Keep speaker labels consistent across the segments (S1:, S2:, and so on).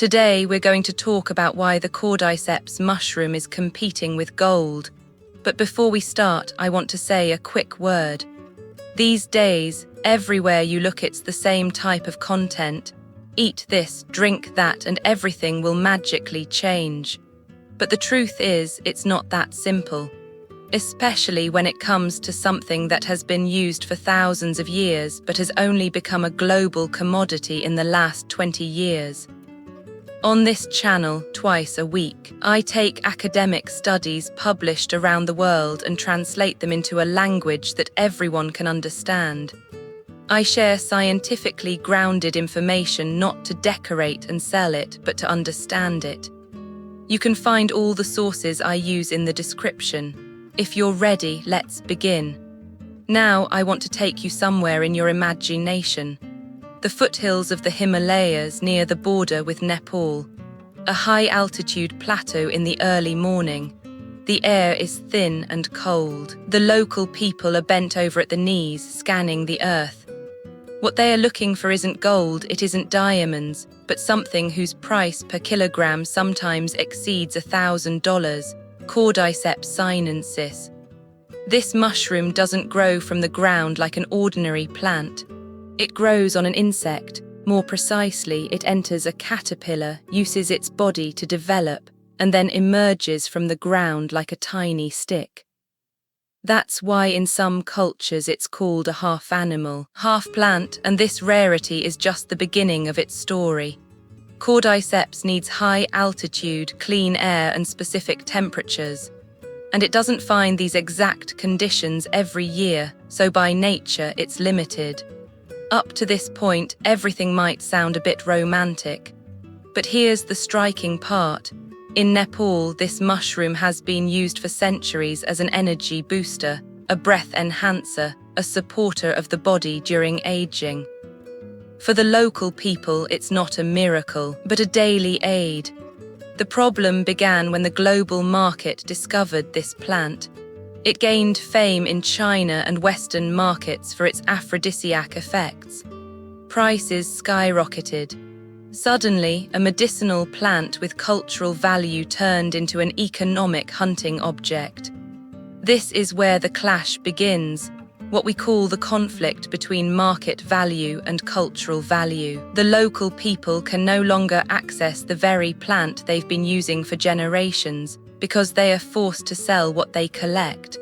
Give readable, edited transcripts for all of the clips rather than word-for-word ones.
S1: Today, we're going to talk about why the Cordyceps mushroom is competing with gold. But before we start, I want to say a quick word. These days, everywhere you look, it's the same type of content. Eat this, drink that, and everything will magically change. But the truth is, it's not that simple. Especially when it comes to something that has been used for thousands of years but has only become a global commodity in the last 20 years. On this channel, twice a week, I take academic studies published around the world and translate them into a language that everyone can understand. I share scientifically grounded information not to decorate and sell it, but to understand it. You can find all the sources I use in the description. If you're ready, let's begin. Now I want to take you somewhere in your imagination. The foothills of the Himalayas near the border with Nepal. A high-altitude plateau in the early morning. The air is thin and cold. The local people are bent over at the knees, scanning the earth. What they are looking for isn't gold, it isn't diamonds, but something whose price per kilogram sometimes exceeds $1,000, Cordyceps sinensis. This mushroom doesn't grow from the ground like an ordinary plant. It grows on an insect. More precisely, it enters a caterpillar, uses its body to develop, and then emerges from the ground like a tiny stick. That's why in some cultures it's called a half animal, half plant, and this rarity is just the beginning of its story. Cordyceps needs high altitude, clean air, and specific temperatures. And it doesn't find these exact conditions every year, so by nature it's limited. Up to this point, everything might sound a bit romantic. But here's the striking part. In Nepal, this mushroom has been used for centuries as an energy booster, a breath enhancer, a supporter of the body during aging. For the local people, it's not a miracle, but a daily aid. The problem began when the global market discovered this plant. It gained fame in China and Western markets for its aphrodisiac effects. Prices skyrocketed. Suddenly, a medicinal plant with cultural value turned into an economic hunting object. This is where the clash begins, what we call the conflict between market value and cultural value. The local people can no longer access the very plant they've been using for generations, because they are forced to sell what they collect.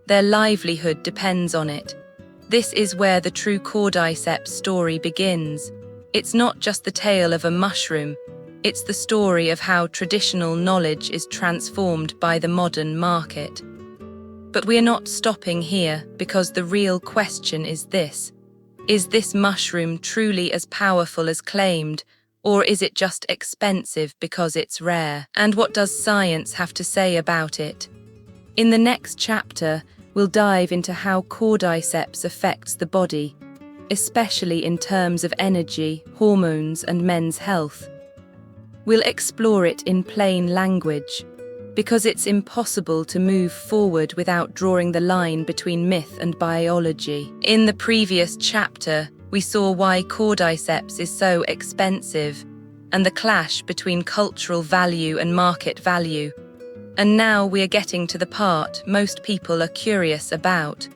S1: Their livelihood depends on it. This is where the true Cordyceps story begins. It's not just the tale of a mushroom, it's the story of how traditional knowledge is transformed by the modern market. But we're not stopping here, because the real question is this. Is this mushroom truly as powerful as claimed? Or is it just expensive because it's rare? And what does science have to say about it? In the next chapter, we'll dive into how Cordyceps affects the body, especially in terms of energy, hormones, and men's health. We'll explore it in plain language, because it's impossible to move forward without drawing the line between myth and biology. In the previous chapter, we saw why Cordyceps is so expensive, and the clash between cultural value and market value. And now we are getting to the part most people are curious about.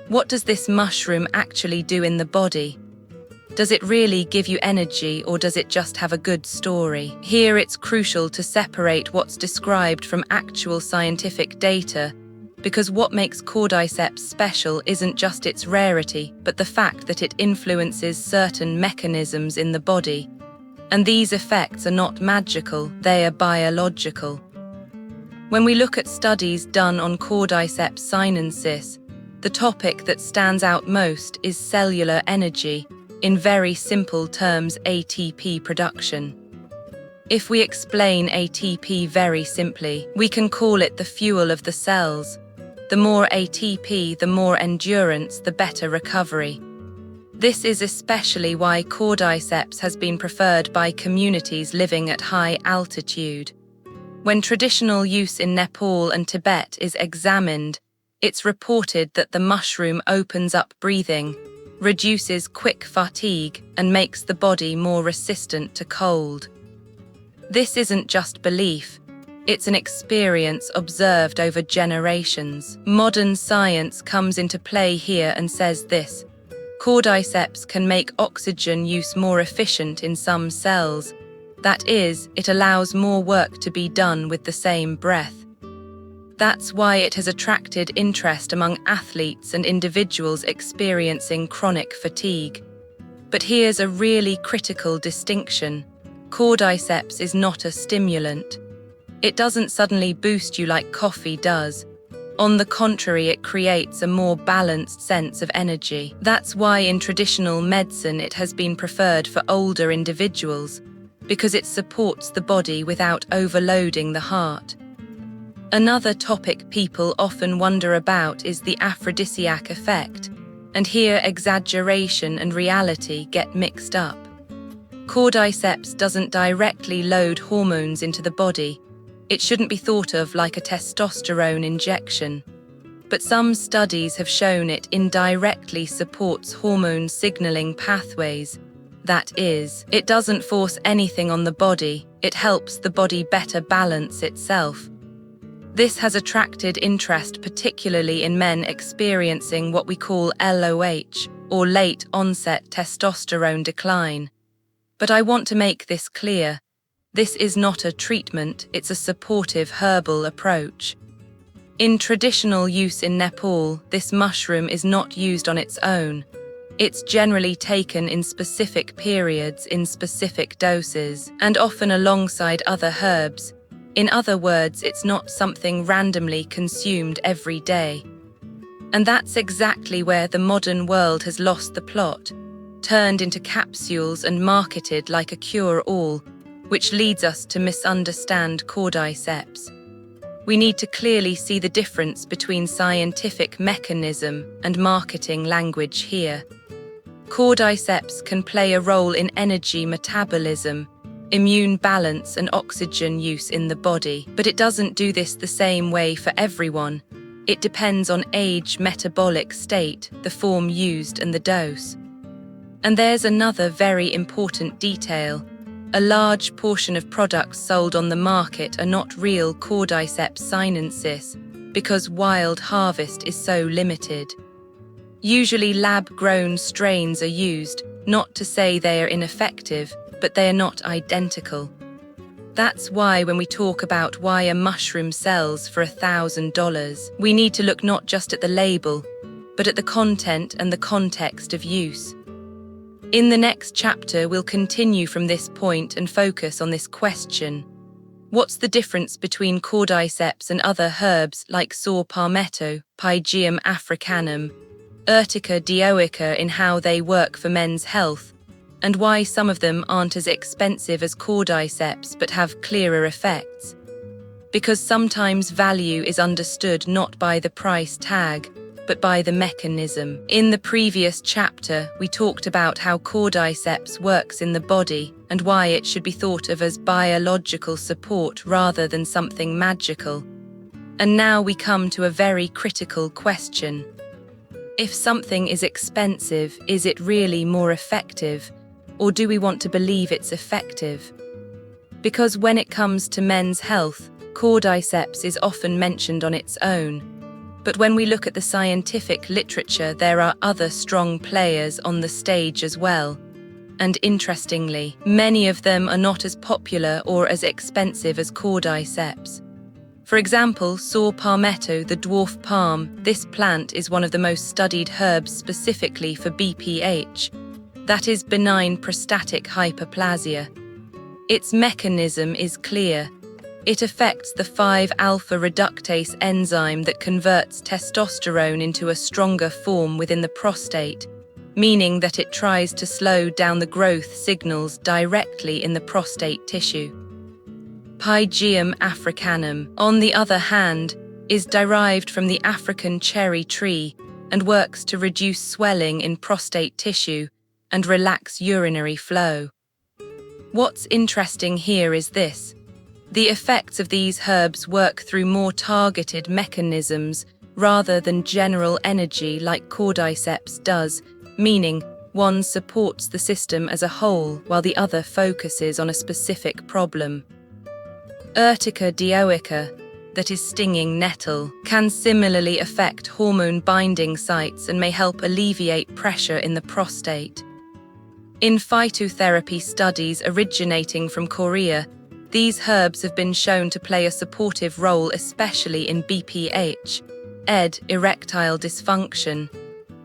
S1: What does this mushroom actually do in the body? Does it really give you energy, or does it just have a good story? Here it's crucial to separate what's described from actual scientific data, because what makes Cordyceps special isn't just its rarity, but the fact that it influences certain mechanisms in the body. And these effects are not magical, they are biological. When we look at studies done on Cordyceps sinensis, the topic that stands out most is cellular energy, in very simple terms, ATP production. If we explain ATP very simply, we can call it the fuel of the cells. The more ATP, the more endurance, the better recovery. This is especially why Cordyceps has been preferred by communities living at high altitude. When traditional use in Nepal and Tibet is examined, it's reported that the mushroom opens up breathing, reduces quick fatigue, and makes the body more resistant to cold. This isn't just belief, it's an experience observed over generations. Modern science comes into play here and says this: Cordyceps can make oxygen use more efficient in some cells. That is, it allows more work to be done with the same breath. That's why it has attracted interest among athletes and individuals experiencing chronic fatigue. But here's a really critical distinction. Cordyceps is not a stimulant. It doesn't suddenly boost you like coffee does. On the contrary, it creates a more balanced sense of energy. That's why in traditional medicine it has been preferred for older individuals, because it supports the body without overloading the heart. Another topic people often wonder about is the aphrodisiac effect, and here exaggeration and reality get mixed up. Cordyceps doesn't directly load hormones into the body. It shouldn't be thought of like a testosterone injection. But some studies have shown it indirectly supports hormone signaling pathways. That is, it doesn't force anything on the body, it helps the body better balance itself. This has attracted interest particularly in men experiencing what we call LOH, or late onset testosterone decline. But I want to make this clear. This is not a treatment, it's a supportive herbal approach. In traditional use in Nepal, this mushroom is not used on its own. It's generally taken in specific periods in specific doses, and often alongside other herbs. In other words, it's not something randomly consumed every day. And that's exactly where the modern world has lost the plot, turned into capsules and marketed like a cure-all, which leads us to misunderstand cordyceps. We need to clearly see the difference between scientific mechanism and marketing language here. Cordyceps can play a role in energy metabolism, immune balance and oxygen use in the body, but it doesn't do this the same way for everyone. It depends on age, metabolic state, the form used and the dose. And there's another very important detail. A large portion of products sold on the market are not real Cordyceps sinensis because wild harvest is so limited. Usually lab-grown strains are used, not to say they are ineffective, but they are not identical. That's why when we talk about why a mushroom sells for $1,000, we need to look not just at the label, but at the content and the context of use. In the next chapter, we'll continue from this point and focus on this question. What's the difference between cordyceps and other herbs like saw palmetto, Pygeum africanum, Urtica dioica in how they work for men's health, and why some of them aren't as expensive as cordyceps but have clearer effects? Because sometimes value is understood not by the price tag, but by the mechanism. In the previous chapter, we talked about how cordyceps works in the body and why it should be thought of as biological support rather than something magical. And now we come to a very critical question. If something is expensive, is it really more effective? Or do we want to believe it's effective? Because when it comes to men's health, cordyceps is often mentioned on its own. But when we look at the scientific literature, there are other strong players on the stage as well. And interestingly, many of them are not as popular or as expensive as cordyceps. For example, saw palmetto, the dwarf palm. This plant is one of the most studied herbs specifically for BPH. That is benign prostatic hyperplasia. Its mechanism is clear. It affects the 5-alpha reductase enzyme that converts testosterone into a stronger form within the prostate, meaning that it tries to slow down the growth signals directly in the prostate tissue. Pygeum africanum, on the other hand, is derived from the African cherry tree and works to reduce swelling in prostate tissue and relax urinary flow. What's interesting here is this. The effects of these herbs work through more targeted mechanisms rather than general energy like cordyceps does, meaning One supports the system as a whole, while the other focuses on a specific problem. Urtica dioica, that is stinging nettle, can similarly affect hormone-binding sites and may help alleviate pressure in the prostate. In phytotherapy studies originating from Korea, these herbs have been shown to play a supportive role especially in BPH, erectile dysfunction,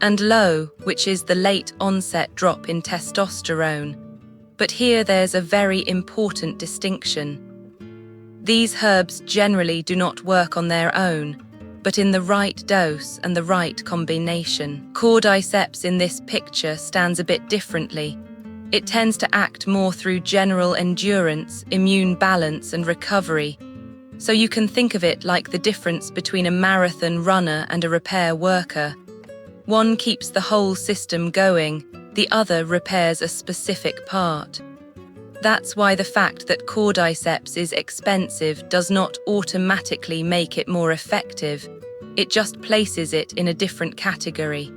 S1: and LOE, which is the late-onset drop in testosterone. But here there's a very important distinction. These herbs generally do not work on their own, but in the right dose and the right combination. Cordyceps in this picture stands a bit differently. It tends to act more through general endurance, immune balance, and recovery. So you can think of it like the difference between a marathon runner and a repair worker. One keeps the whole system going, the other repairs a specific part. That's why the fact that Cordyceps is expensive does not automatically make it more effective. It just places it in a different category.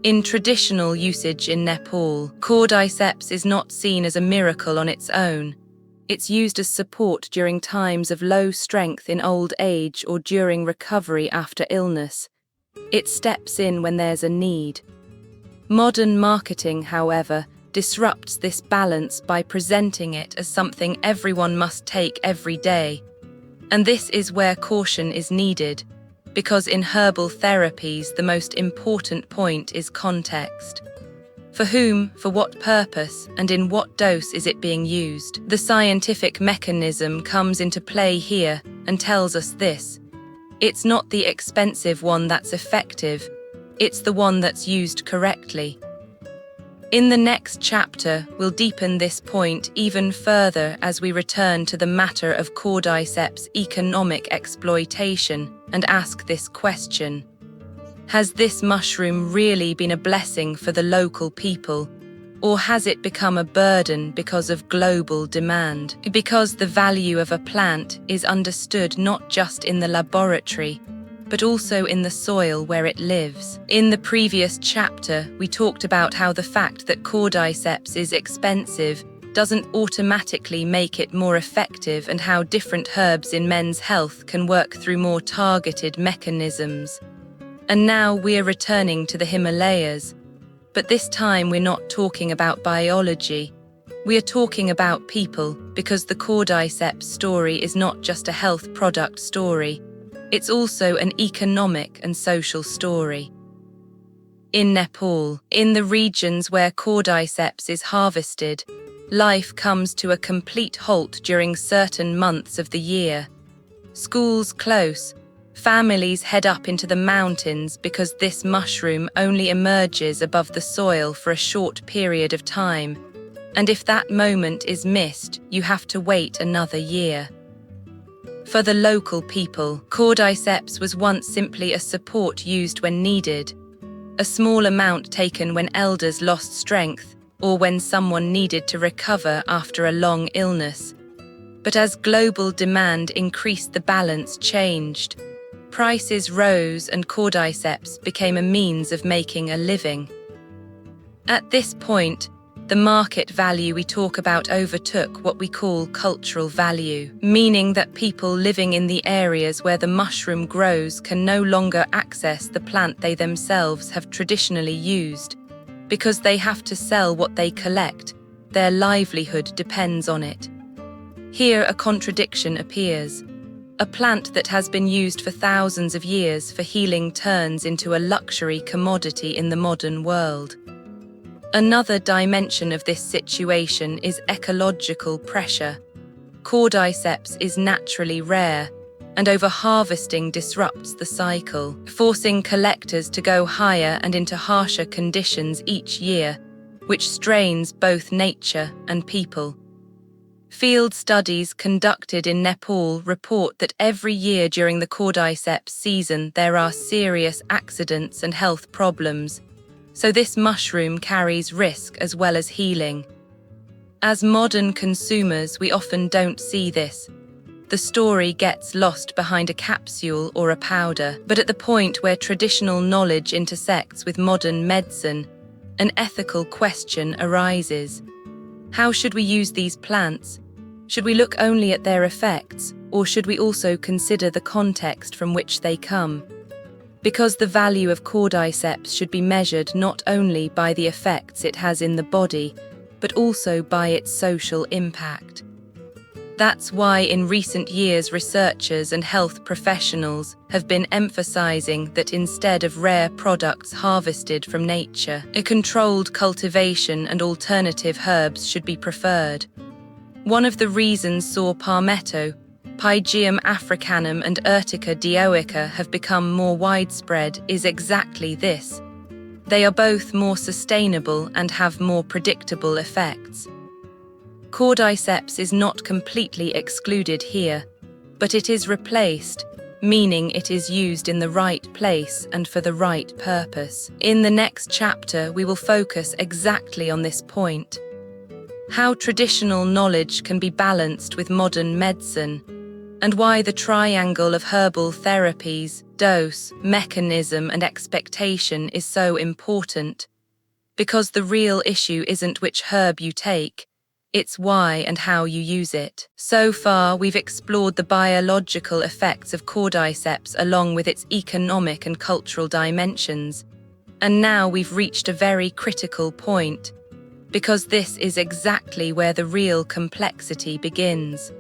S1: In traditional usage in Nepal, Cordyceps is not seen as a miracle on its own. It's used as support during times of low strength in old age or during recovery after illness. It steps in when there's a need. Modern marketing, however, disrupts this balance by presenting it as something everyone must take every day. And this is where caution is needed, because in herbal therapies the most important point is context. For whom, for what purpose, and in what dose is it being used? The scientific mechanism comes into play here and tells us this. It's not the expensive one that's effective, it's the one that's used correctly. In the next chapter, we'll deepen this point even further as we return to the matter of Cordyceps' economic exploitation and ask this question. Has this mushroom really been a blessing for the local people, or has it become a burden because of global demand? Because the value of a plant is understood not just in the laboratory, but also in the soil where it lives. In the previous chapter, we talked about how the fact that Cordyceps is expensive doesn't automatically make it more effective and how different herbs in men's health can work through more targeted mechanisms. And now we're returning to the Himalayas, but this time we're not talking about biology. We are talking about people, because the Cordyceps story is not just a health product story. It's also an economic and social story. In Nepal, in the regions where Cordyceps is harvested, life comes to a complete halt during certain months of the year. Schools close, families head up into the mountains because this mushroom only emerges above the soil for a short period of time, and if that moment is missed, you have to wait another year. For the local people, Cordyceps was once simply a support used when needed, a small amount taken when elders lost strength or when someone needed to recover after a long illness. But as global demand increased, the balance changed. Prices rose and Cordyceps became a means of making a living. At this point, the market value we talk about overtook what we call cultural value, meaning that people living in the areas where the mushroom grows can no longer access the plant they themselves have traditionally used, because they have to sell what they collect. Their livelihood depends on it. Here a contradiction appears. A plant that has been used for thousands of years for healing turns into a luxury commodity in the modern world. Another dimension of this situation is ecological pressure. Cordyceps is naturally rare, and over-harvesting disrupts the cycle, forcing collectors to go higher and into harsher conditions each year, which strains both nature and people. Field studies conducted in Nepal report that every year during the Cordyceps season there are serious accidents and health problems, so this mushroom carries risk as well as healing. As modern consumers, we often don't see this. The story gets lost behind a capsule or a powder, but at the point where traditional knowledge intersects with modern medicine, an ethical question arises. How should we use these plants? Should we look only at their effects, or should we also consider the context from which they come? Because the value of Cordyceps should be measured not only by the effects it has in the body, but also by its social impact. That's why in recent years researchers and health professionals have been emphasizing that instead of rare products harvested from nature, a controlled cultivation and alternative herbs should be preferred. One of the reasons saw palmetto, Pygeum africanum and Urtica dioica have become more widespread is exactly this. They are both more sustainable and have more predictable effects. Cordyceps is not completely excluded here, but it is replaced, meaning it is used in the right place and for the right purpose. In the next chapter, we will focus exactly on this point. How traditional knowledge can be balanced with modern medicine, and why the triangle of herbal therapies, dose, mechanism, and expectation is so important. Because the real issue isn't which herb you take, it's why and how you use it. So far, we've explored the biological effects of Cordyceps along with its economic and cultural dimensions. And now we've reached a very critical point, because this is exactly where the real complexity begins.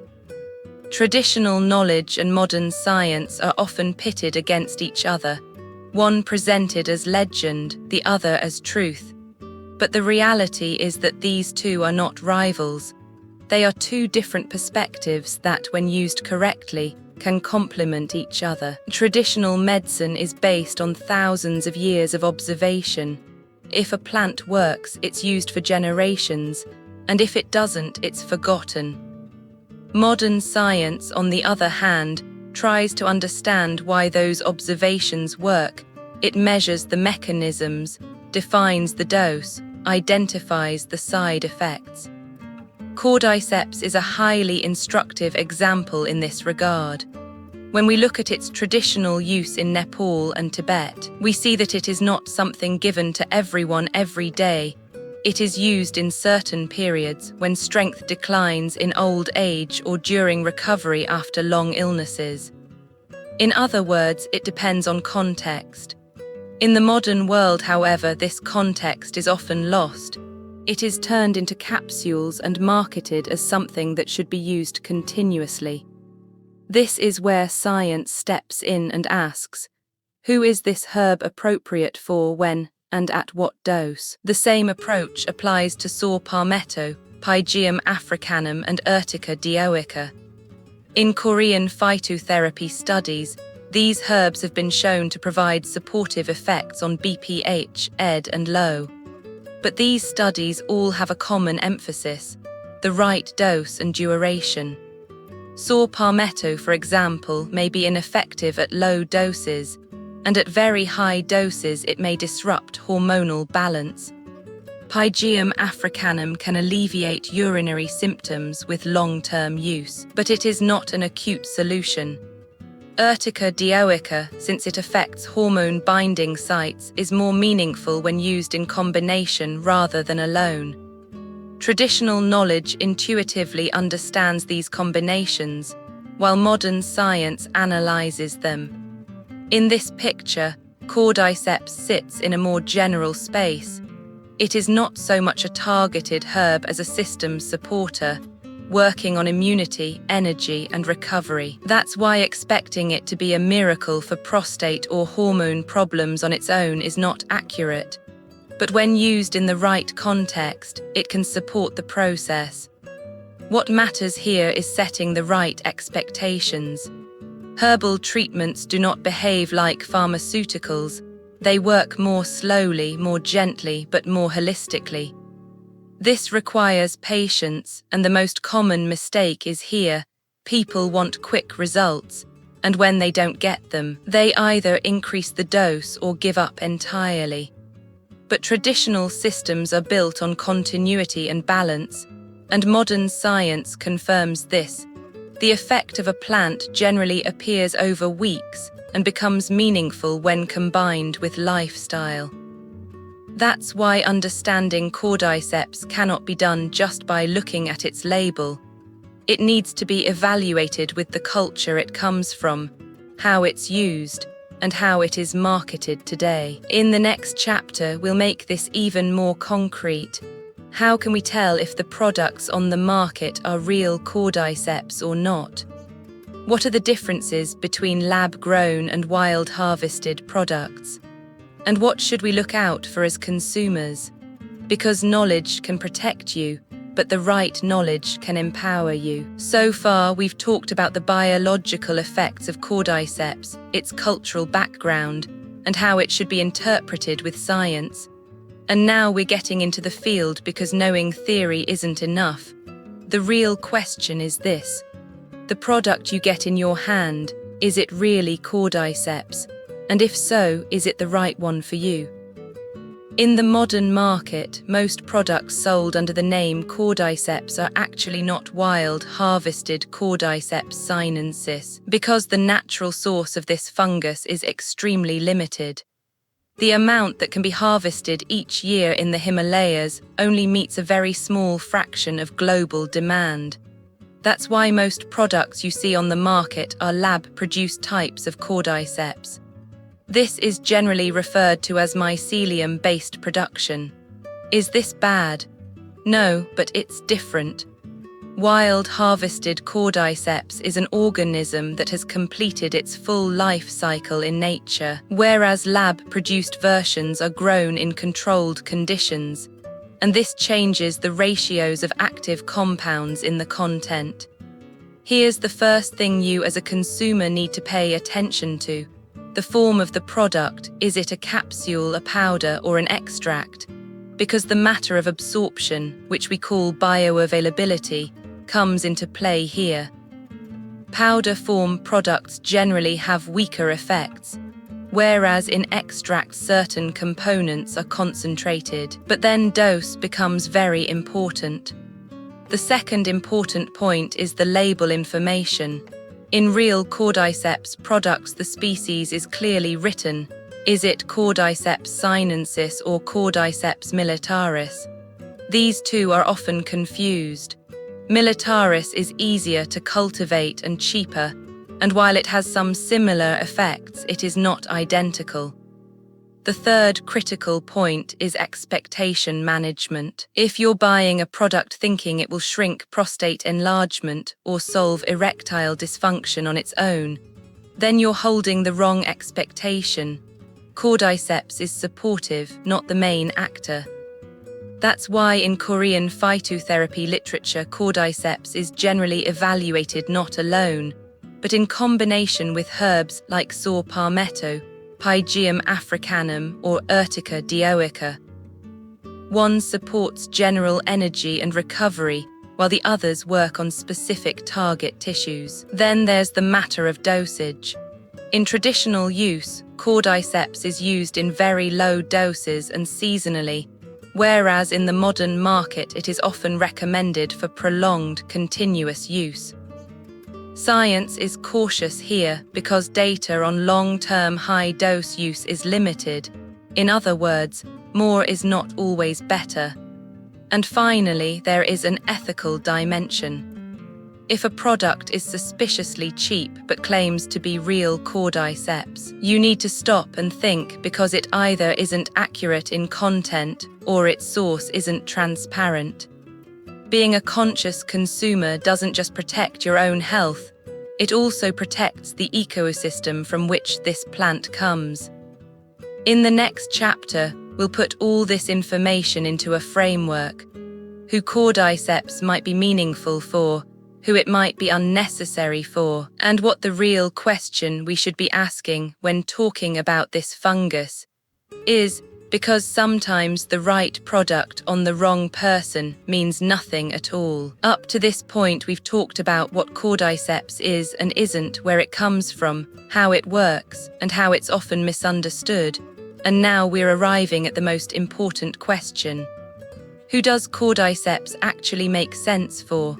S1: Traditional knowledge and modern science are often pitted against each other, one presented as legend, the other as truth. But the reality is that these two are not rivals. They are two different perspectives that, when used correctly, can complement each other. Traditional medicine is based on thousands of years of observation. If a plant works, it's used for generations, and if it doesn't, it's forgotten. Modern science, on the other hand, tries to understand why those observations work. It measures the mechanisms, defines the dose, identifies the side effects. Cordyceps is a highly instructive example in this regard. When we look at its traditional use in Nepal and Tibet, we see that it is not something given to everyone every day. It is used in certain periods when strength declines in old age or during recovery after long illnesses. In other words, it depends on context. In the modern world, however, this context is often lost. It is turned into capsules and marketed as something that should be used continuously. This is where science steps in and asks, who is this herb appropriate for, when, and at what dose? The same approach applies to saw palmetto, Pygeum africanum and Urtica dioica. In Korean phytotherapy studies, these herbs have been shown to provide supportive effects on BPH, ED, and low. But these studies all have a common emphasis: the right dose and duration. Saw palmetto, for example, may be ineffective at low doses, and at very high doses it may disrupt hormonal balance. Pygeum africanum can alleviate urinary symptoms with long-term use, but it is not an acute solution. Urtica dioica, since it affects hormone binding sites, is more meaningful when used in combination rather than alone. Traditional knowledge intuitively understands these combinations, while modern science analyzes them. In this picture, Cordyceps sits in a more general space. It is not so much a targeted herb as a system supporter, working on immunity, energy, and recovery. That's why expecting it to be a miracle for prostate or hormone problems on its own is not accurate. But when used in the right context, it can support the process. What matters here is setting the right expectations. Herbal treatments do not behave like pharmaceuticals. They work more slowly, more gently, but more holistically. This requires patience, and the most common mistake is here: people want quick results, and when they don't get them, they either increase the dose or give up entirely. But traditional systems are built on continuity and balance, and modern science confirms this. The effect of a plant generally appears over weeks and becomes meaningful when combined with lifestyle. That's why understanding Cordyceps cannot be done just by looking at its label. It needs to be evaluated with the culture it comes from, how it's used, and how it is marketed today. In the next chapter, we'll make this even more concrete. How can we tell if the products on the market are real Cordyceps or not? What are the differences between lab-grown and wild-harvested products? And what should we look out for as consumers? Because knowledge can protect you, but the right knowledge can empower you. So far, we've talked about the biological effects of Cordyceps, its cultural background, and how it should be interpreted with science. And now we're getting into the field because knowing theory isn't enough. The real question is this: the product you get in your hand, is it really Cordyceps? And if so, is it the right one for you? In the modern market, most products sold under the name Cordyceps are actually not wild, harvested Cordyceps sinensis, because the natural source of this fungus is extremely limited. The amount that can be harvested each year in the Himalayas only meets a very small fraction of global demand. That's why most products you see on the market are lab-produced types of Cordyceps. This is generally referred to as mycelium-based production. Is this bad? No, but it's different. Wild harvested Cordyceps is an organism that has completed its full life cycle in nature, whereas lab-produced versions are grown in controlled conditions, and this changes the ratios of active compounds in the content. Here's the first thing you as a consumer need to pay attention to. The form of the product. Is it a capsule, a powder, or an extract? Because the matter of absorption, which we call bioavailability, comes into play here. Powder form products generally have weaker effects, whereas in extracts certain components are concentrated. But then dose becomes very important. The second important point is the label information. In real Cordyceps products, the species is clearly written. Is it Cordyceps sinensis or Cordyceps militaris? These two are often confused. Militaris is easier to cultivate and cheaper, and while it has some similar effects, it is not identical. The third critical point is expectation management. If you're buying a product thinking it will shrink prostate enlargement or solve erectile dysfunction on its own, then you're holding the wrong expectation. Cordyceps is supportive, not the main actor. That's why in Korean phytotherapy literature, Cordyceps is generally evaluated not alone, but in combination with herbs like saw palmetto, Pygeum africanum, or Urtica dioica. One supports general energy and recovery, while the others work on specific target tissues. Then there's the matter of dosage. In traditional use, Cordyceps is used in very low doses and seasonally, whereas in the modern market it is often recommended for prolonged, continuous use. Science is cautious here because data on long-term high-dose use is limited. In other words, more is not always better. And finally, there is an ethical dimension. If a product is suspiciously cheap but claims to be real Cordyceps, you need to stop and think, because it either isn't accurate in content or its source isn't transparent. Being a conscious consumer doesn't just protect your own health, it also protects the ecosystem from which this plant comes. In the next chapter, we'll put all this information into a framework: who Cordyceps might be meaningful for, who it might be unnecessary for, and what the real question we should be asking when talking about this fungus is, because sometimes the right product on the wrong person means nothing at all. Up to this point, we've talked about what Cordyceps is and isn't, where it comes from, how it works, and how it's often misunderstood. And now we're arriving at the most important question. Who does Cordyceps actually make sense for?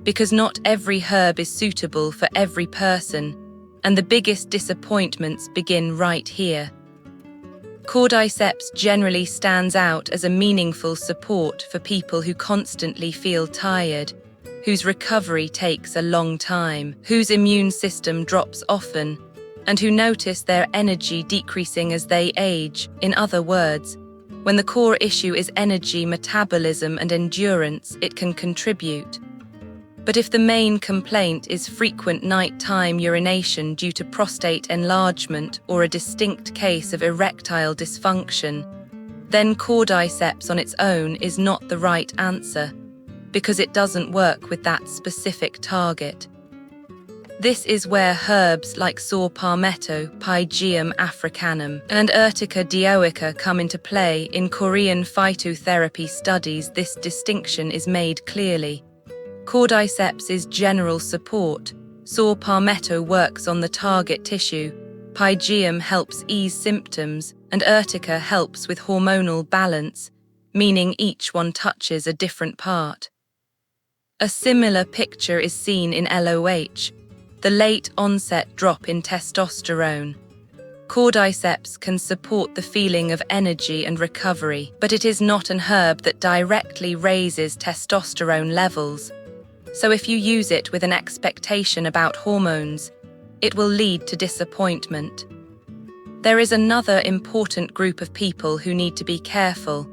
S1: Because not every herb is suitable for every person, and the biggest disappointments begin right here. Cordyceps generally stands out as a meaningful support for people who constantly feel tired, whose recovery takes a long time, whose immune system drops often, and who notice their energy decreasing as they age. In other words, when the core issue is energy, metabolism, and endurance, it can contribute. But if the main complaint is frequent nighttime urination due to prostate enlargement or a distinct case of erectile dysfunction, then Cordyceps on its own is not the right answer, because it doesn't work with that specific target. This is where herbs like saw palmetto, Pygeum africanum, and Urtica dioica come into play. In Korean phytotherapy studies, this distinction is made clearly. Cordyceps is general support, saw palmetto works on the target tissue, Pygeum helps ease symptoms, and Urtica helps with hormonal balance, meaning each one touches a different part. A similar picture is seen in LOH, the late onset drop in testosterone. Cordyceps can support the feeling of energy and recovery, but it is not an herb that directly raises testosterone levels. So if you use it with an expectation about hormones, it will lead to disappointment. There is another important group of people who need to be careful: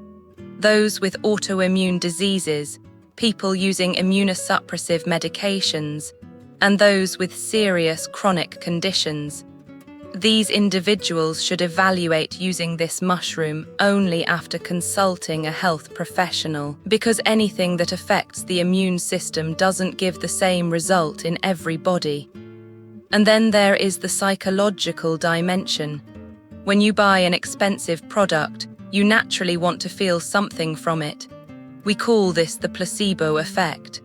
S1: those with autoimmune diseases, people using immunosuppressive medications, and those with serious chronic conditions. These individuals should evaluate using this mushroom only after consulting a health professional, because anything that affects the immune system doesn't give the same result in every body. And then there is the psychological dimension. When you buy an expensive product, you naturally want to feel something from it. We call this the placebo effect.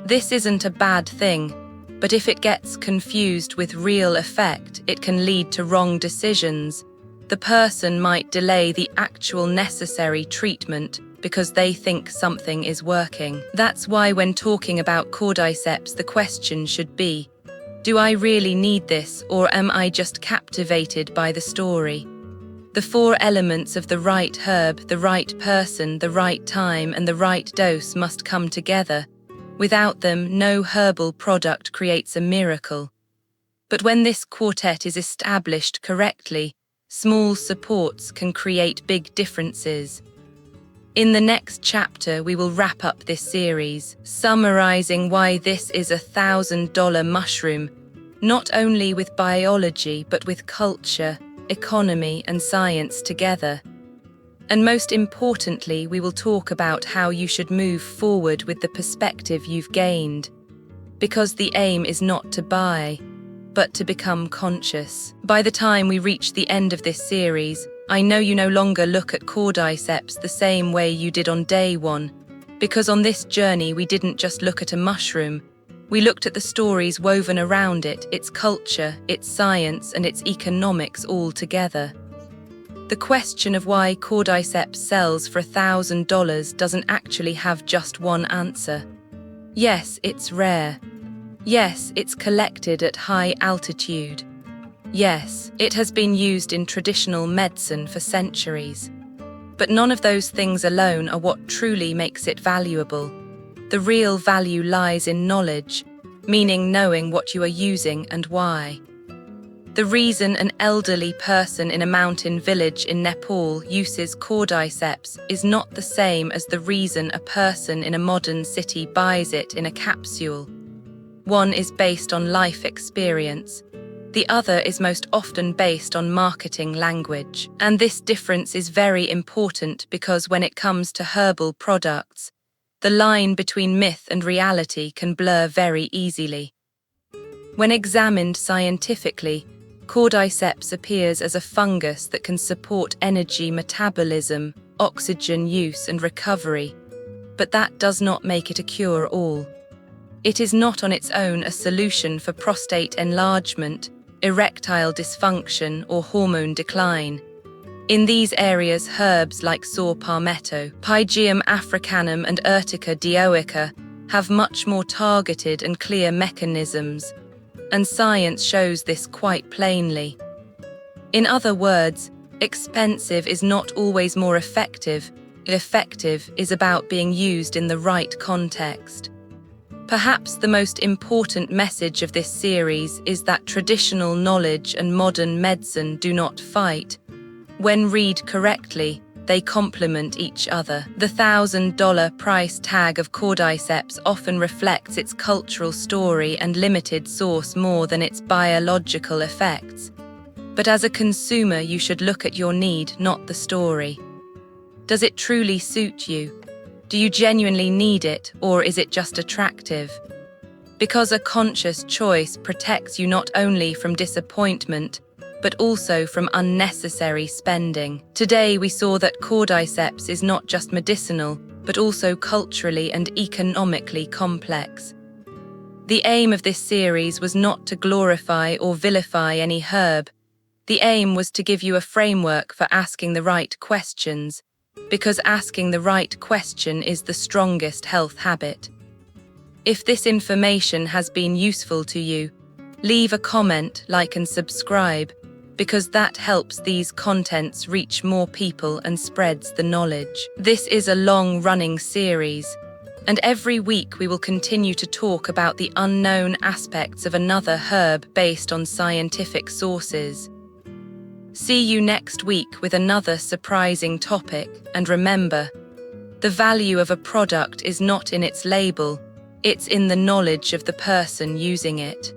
S1: This isn't a bad thing, but if it gets confused with real effect, it can lead to wrong decisions. The person might delay the actual necessary treatment because they think something is working. That's why when talking about Cordyceps, the question should be, do I really need this, or am I just captivated by the story? The 4 elements of the right herb, the right person, the right time, and the right dose must come together. Without them, no herbal product creates a miracle. But when this quartet is established correctly, small supports can create big differences. In the next chapter, we will wrap up this series, summarizing why this is a $1,000 mushroom, not only with biology, but with culture, economy, and science together. And most importantly, we will talk about how you should move forward with the perspective you've gained. Because the aim is not to buy, but to become conscious. By the time we reach the end of this series, I know you no longer look at Cordyceps the same way you did on day 1, because on this journey we didn't just look at a mushroom, we looked at the stories woven around it, its culture, its science, and its economics all together. The question of why Cordyceps sells for $1,000 doesn't actually have just one answer. Yes, it's rare. Yes, it's collected at high altitude. Yes, it has been used in traditional medicine for centuries. But none of those things alone are what truly makes it valuable. The real value lies in knowledge, meaning knowing what you are using and why. The reason an elderly person in a mountain village in Nepal uses Cordyceps is not the same as the reason a person in a modern city buys it in a capsule. One is based on life experience. The other is most often based on marketing language. And this difference is very important because when it comes to herbal products, the line between myth and reality can blur very easily. When examined scientifically, Cordyceps appears as a fungus that can support energy metabolism, oxygen use, and recovery. But that does not make it a cure-all. It is not on its own a solution for prostate enlargement, erectile dysfunction, or hormone decline. In these areas, herbs like saw palmetto, Pygeum africanum, and Urtica dioica have much more targeted and clear mechanisms, and science shows this quite plainly. In other words, Expensive is not always more effective. Effective is about being used in the right context. Perhaps the most important message of this series is that traditional knowledge and modern medicine do not fight. When read correctly, they complement each other. The $1,000 price tag of Cordyceps often reflects its cultural story and limited source more than its biological effects. But as a consumer, you should look at your need, not the story. Does it truly suit you? Do you genuinely need it, or is it just attractive? Because a conscious choice protects you not only from disappointment, but also from unnecessary spending. Today we saw that Cordyceps is not just medicinal, but also culturally and economically complex. The aim of this series was not to glorify or vilify any herb. The aim was to give you a framework for asking the right questions, because asking the right question is the strongest health habit. If this information has been useful to you, leave a comment, like and subscribe, because that helps these contents reach more people and spreads the knowledge. This is a long-running series, and every week we will continue to talk about the unknown aspects of another herb based on scientific sources. See you next week with another surprising topic, and remember, the value of a product is not in its label, it's in the knowledge of the person using it.